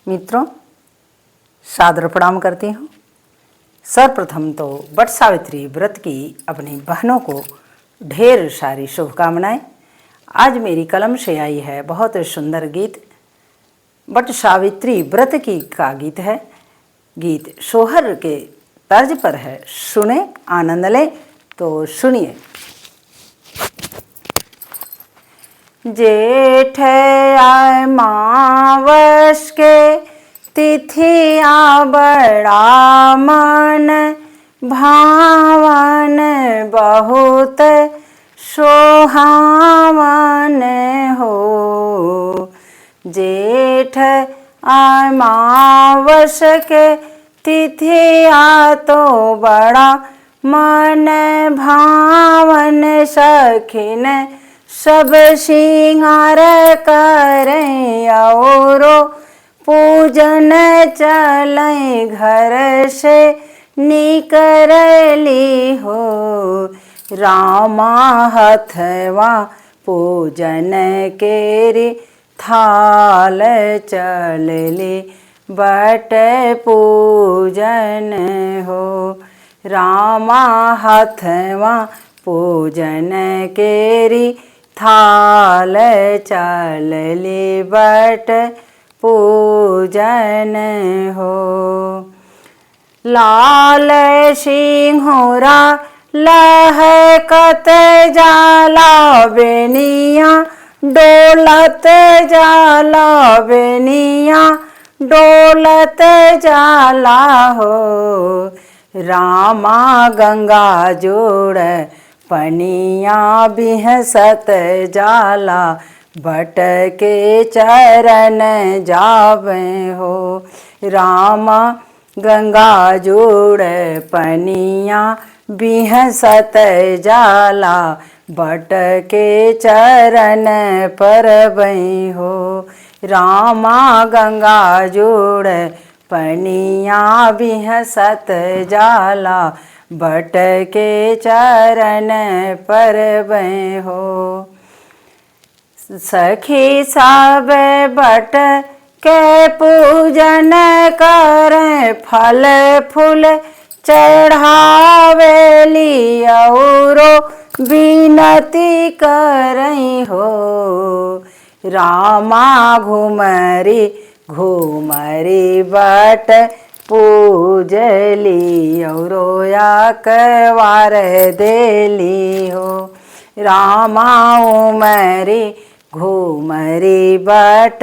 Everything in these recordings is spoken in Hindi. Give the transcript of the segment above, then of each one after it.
मित्रों, सादर प्रणाम करती हूँ। सर्वप्रथम तो वट सावित्री व्रत की अपनी बहनों को ढेर सारी शुभकामनाएं। आज मेरी कलम से आई है बहुत सुंदर गीत, वट सावित्री व्रत की का गीत है। गीत सोहर के तर्ज पर है, सुने आनंद लें। तो सुनिए। जेठ अमावस के तिथिया बड़ा मन भावन बहुत सोहावन हो। जेठ अमावस के तिथिया तो बड़ा मन भावन सखिन सब सिंगार करें औरो पूजन चलें घर से निकरली हो। रामा हथवा पूजन केरी थाल चलली बट पूजन हो। रामा हथवा पूजन केरी थाल चलली बट पूजन हो। लाल सिंहोरा लहकत जाला बेनिया डोलत जाला बेनिया डोलत जाला हो। रामा गंगा जोड़ पनिया बिहसत जाला बट के चरण जावे हो। रामा गंगा जोड़ पनिया बिहसत जाला बट के चरण परबई हो। रामा गंगा जोड़ पनिया बिहसत जाला बट के चरण परबई हो। सखी सब बट के पूजन करें फल फूल चढ़ावेली औरो विनती करई हो। रामा घुमरी घुमरी बट पूजली औरो याकवार देली हो। रामा उमरी घुमरी बट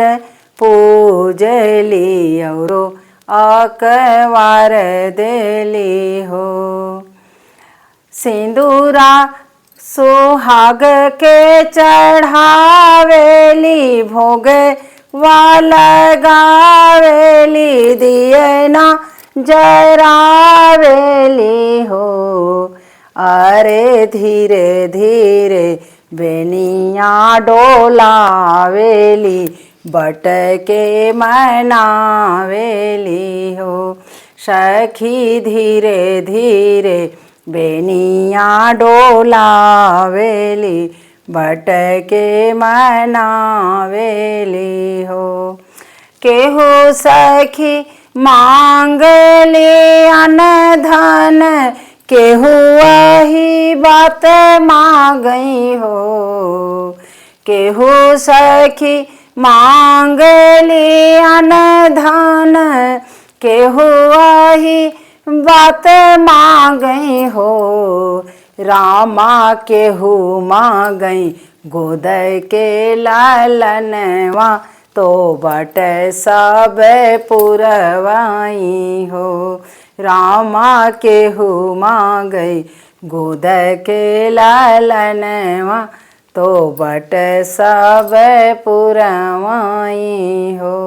पूजली औरो अकवार देली हो। सिंदूरा सुहाग के चढ़ावेली भोग वाला गावेली दियना जरावेली हो। अरे धीरे धीरे बेनिया डोलावेली बट के मनावेली हो। सखी धीरे धीरे बेनिया डोलावेली बट के मनावेली हो। केहू सखी मांगली अन धन केहू वही बात मांगई हो। केहू सखी मांगली अन धन केहू वही बात मांगई हो। रामा केहू मांगई गोद के लालनवा तो बट सब पुरवाई हो। रामा केहू मांगई गोद के लालनवा तो बट सब पुरवाई हो।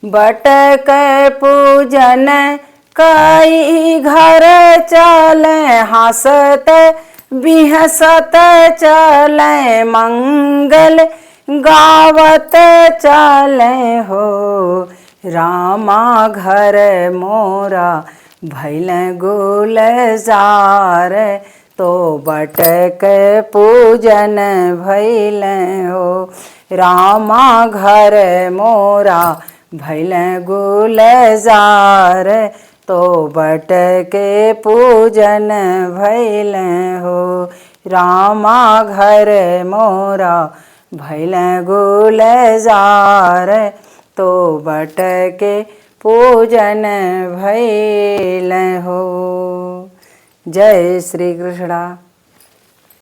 बट के पूजन कई घर चले हंसत बिहसत चले मंगल गावत चले हो। रामा घर मोरा भैल गुलजार तो बट के पूजन भैल हो। रामा घर मोरा भैल गुलजार, तो बट के पूजन भैल हो। रामा घर मोरा भैल गुलजार, तो बट के पूजन भैल हो। जय श्री कृष्णा।